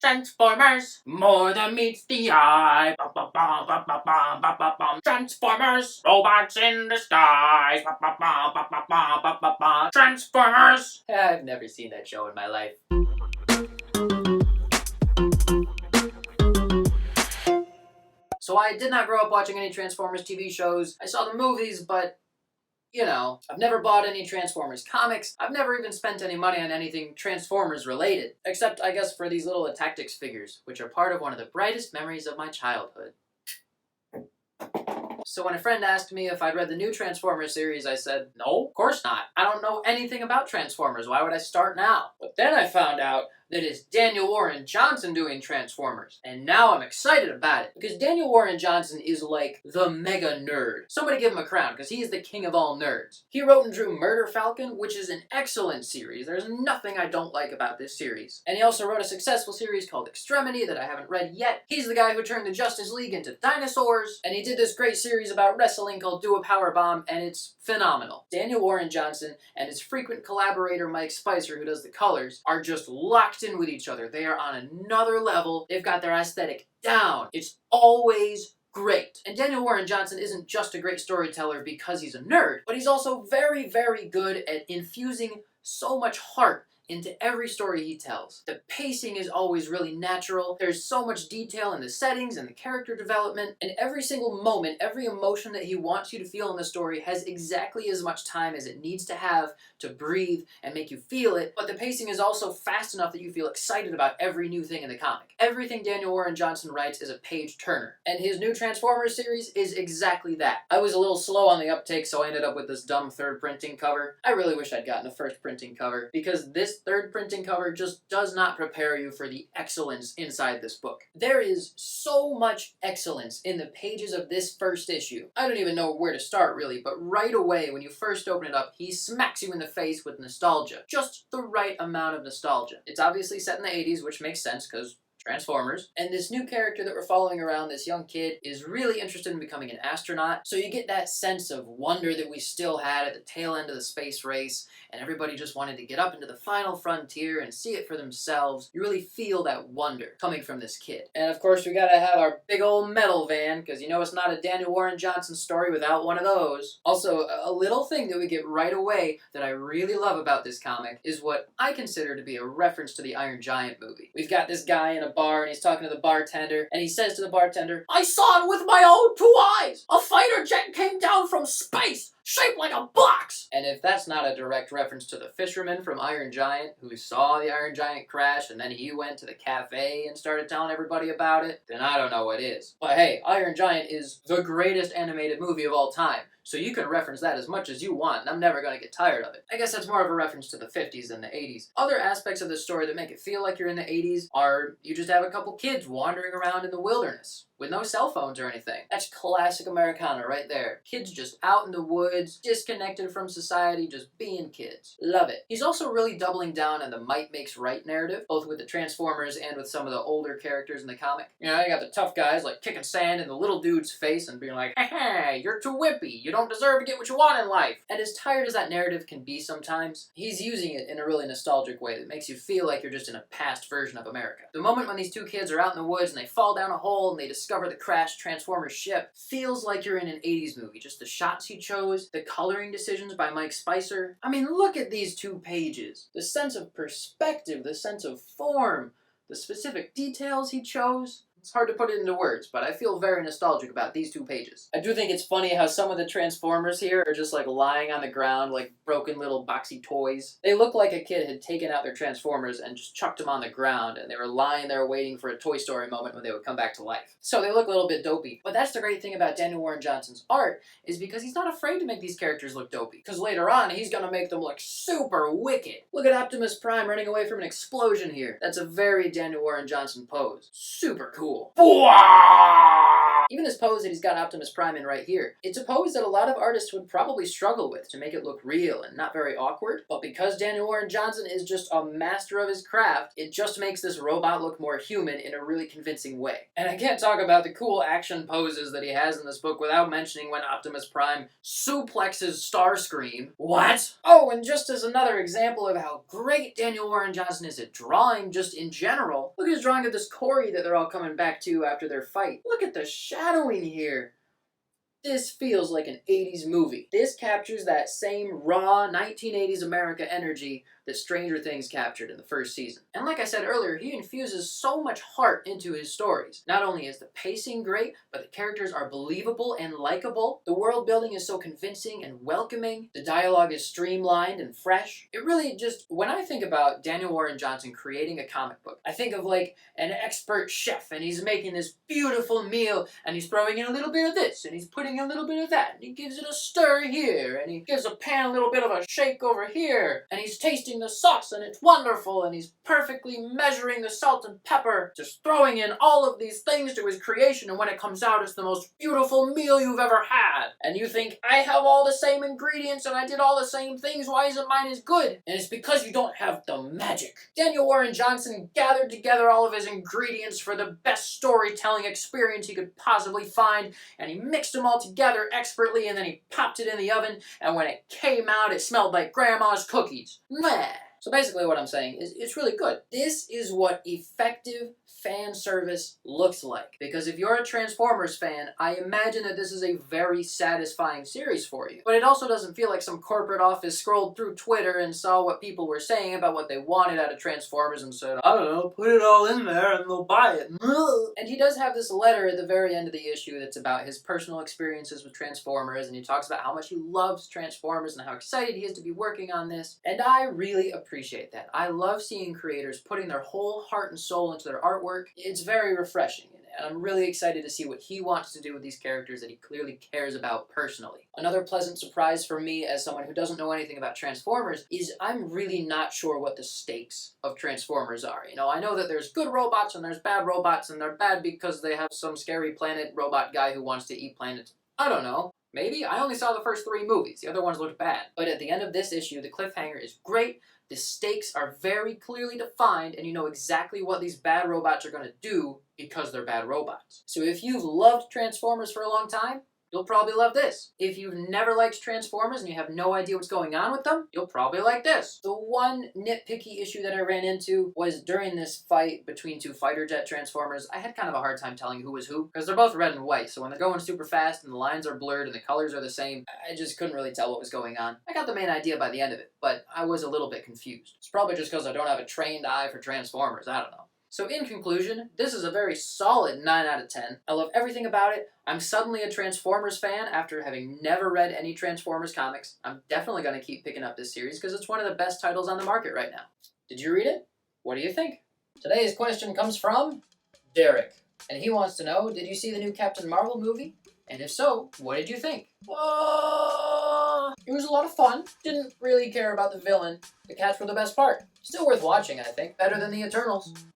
Transformers, more than meets the eye. Transformers, robots in the skies. Transformers. I've never seen that show in my life. So I did not grow up watching any Transformers TV shows. I saw the movies, but you know, I've never bought any Transformers comics. I've never even spent any money on anything Transformers related. Except, I guess, for these little Tactics figures, which are part of one of the brightest memories of my childhood. So when a friend asked me if I'd read the new Transformers series, I said, no, of course not. I don't know anything about Transformers. Why would I start now? But then I found out that it's Daniel Warren Johnson doing Transformers. And now I'm excited about it. Because Daniel Warren Johnson is like the mega nerd. Somebody give him a crown, because he is the king of all nerds. He wrote and drew Murder Falcon, which is an excellent series. There's nothing I don't like about this series. And he also wrote a successful series called Extremity that I haven't read yet. He's the guy who turned the Justice League into dinosaurs. And he did this great series about wrestling called Do a Powerbomb, and it's phenomenal. Daniel Warren Johnson and his frequent collaborator Mike Spicer, who does the colors, are just locked in with each other. They are on another level. They've got their aesthetic down. It's always great. And Daniel Warren Johnson isn't just a great storyteller because he's a nerd, but he's also very, very good at infusing so much heart into every story he tells. The pacing is always really natural. There's so much detail in the settings and the character development, and every single moment, every emotion that he wants you to feel in the story has exactly as much time as it needs to have to breathe and make you feel it, but the pacing is also fast enough that you feel excited about every new thing in the comic. Everything Daniel Warren Johnson writes is a page-turner, and his new Transformers series is exactly that. I was a little slow on the uptake, so I ended up with this dumb third printing cover. I really wish I'd gotten a first printing cover, because this third printing cover just does not prepare you for the excellence inside this book. There is so much excellence in the pages of this first issue. I don't even know where to start really, but right away when you first open it up, he smacks you in the face with nostalgia. Just the right amount of nostalgia. It's obviously set in the 80s, which makes sense because Transformers. And this new character that we're following around, this young kid, is really interested in becoming an astronaut. So you get that sense of wonder that we still had at the tail end of the space race, and everybody just wanted to get up into the final frontier and see it for themselves. You really feel that wonder coming from this kid. And of course we gotta have our big old metal van, because you know it's not a Daniel Warren Johnson story without one of those. Also, a little thing that we get right away that I really love about this comic is what I consider to be a reference to the Iron Giant movie. We've got this guy in a bar and he's talking to the bartender, and he says to the bartender, "I saw it with my own 2 eyes! A fighter jet came down from space! Shaped like a box!" And if that's not a direct reference to the fisherman from Iron Giant, who saw the Iron Giant crash and then he went to the cafe and started telling everybody about it, then I don't know what is. But hey, Iron Giant is the greatest animated movie of all time. So you can reference that as much as you want, and I'm never going to get tired of it. I guess that's more of a reference to the 50s than the 80s. Other aspects of the story that make it feel like you're in the 80s are you just have a couple kids wandering around in the wilderness with no cell phones or anything. That's classic Americana right there. Kids just out in the woods, disconnected from society, just being kids. Love it. He's also really doubling down on the might makes right narrative, both with the Transformers and with some of the older characters in the comic. You know, you got the tough guys like kicking sand in the little dude's face and being like, "Hey, you're too wimpy. You don't deserve to get what you want in life." And as tired as that narrative can be sometimes, he's using it in a really nostalgic way that makes you feel like you're just in a past version of America. The moment when these two kids are out in the woods and they fall down a hole and they discover the crashed Transformers ship feels like you're in an 80s movie. Just the shots he chose, the coloring decisions by Mike Spicer. I mean, look at these 2 pages. The sense of perspective, the sense of form, the specific details he chose. It's hard to put it into words, but I feel very nostalgic about these 2 pages. I do think it's funny how some of the Transformers here are just like lying on the ground like broken little boxy toys. They look like a kid had taken out their Transformers and just chucked them on the ground, and they were lying there waiting for a Toy Story moment when they would come back to life. So they look a little bit dopey. But that's the great thing about Daniel Warren Johnson's art, is because he's not afraid to make these characters look dopey. Because later on, he's gonna make them look super wicked. Look at Optimus Prime running away from an explosion here. That's a very Daniel Warren Johnson pose. Super cool. Even this pose that he's got Optimus Prime in right here, it's a pose that a lot of artists would probably struggle with to make it look real and not very awkward, but because Daniel Warren Johnson is just a master of his craft, it just makes this robot look more human in a really convincing way. And I can't talk about the cool action poses that he has in this book without mentioning when Optimus Prime suplexes Starscream. What? Oh, and just as another example of how great Daniel Warren Johnson is at drawing just in general, look at his drawing of this Corey that they're all coming back to after their fight. Look at the shadowing here. This feels like an 80s movie. This captures that same raw 1980s America energy that Stranger Things captured in the first season. And like I said earlier, he infuses so much heart into his stories. Not only is the pacing great, but the characters are believable and likable. The world building is so convincing and welcoming. The dialogue is streamlined and fresh. It really just, when I think about Daniel Warren Johnson creating a comic book, I think of like an expert chef, and he's making this beautiful meal, and he's throwing in a little bit of this, and he's putting a little bit of that, and he gives it a stir here, and he gives a pan a little bit of a shake over here, and he's tasting the sauce, and it's wonderful, and he's perfectly measuring the salt and pepper, just throwing in all of these things to his creation, and when it comes out, it's the most beautiful meal you've ever had. And you think, I have all the same ingredients, and I did all the same things, why isn't mine as good? And it's because you don't have the magic. Daniel Warren Johnson gathered together all of his ingredients for the best storytelling experience he could possibly find, and he mixed them all together expertly, and then he popped it in the oven, and when it came out, it smelled like grandma's cookies. Meh. So basically what I'm saying is it's really good. This is what effective fan service looks like. Because if you're a Transformers fan, I imagine that this is a very satisfying series for you. But it also doesn't feel like some corporate office scrolled through Twitter and saw what people were saying about what they wanted out of Transformers and said, I don't know, put it all in there and they'll buy it. And he does have this letter at the very end of the issue that's about his personal experiences with Transformers, and he talks about how much he loves Transformers and how excited he is to be working on this. And I really appreciate that. I love seeing creators putting their whole heart and soul into their artwork. It's very refreshing, and I'm really excited to see what he wants to do with these characters that he clearly cares about personally. Another pleasant surprise for me as someone who doesn't know anything about Transformers is I'm really not sure what the stakes of Transformers are. You know, I know that there's good robots and there's bad robots, and they're bad because they have some scary planet robot guy who wants to eat planets. I don't know. Maybe? I only saw the first 3 movies. The other ones looked bad. But at the end of this issue, the cliffhanger is great. The stakes are very clearly defined, and you know exactly what these bad robots are going to do because they're bad robots. So if you've loved Transformers for a long time, you'll probably love this. If you've never liked Transformers and you have no idea what's going on with them, you'll probably like this. The one nitpicky issue that I ran into was during this fight between 2 fighter jet Transformers, I had kind of a hard time telling who was who, because they're both red and white, so when they're going super fast and the lines are blurred and the colors are the same, I just couldn't really tell what was going on. I got the main idea by the end of it, but I was a little bit confused. It's probably just because I don't have a trained eye for Transformers, I don't know. So in conclusion, this is a very solid 9 out of 10. I love everything about it. I'm suddenly a Transformers fan after having never read any Transformers comics. I'm definitely going to keep picking up this series because it's one of the best titles on the market right now. Did you read it? What do you think? Today's question comes from Derek, and he wants to know, did you see the new Captain Marvel movie? And if so, what did you think? It was a lot of fun. Didn't really care about the villain. The cats were the best part. Still worth watching, I think. Better than the Eternals.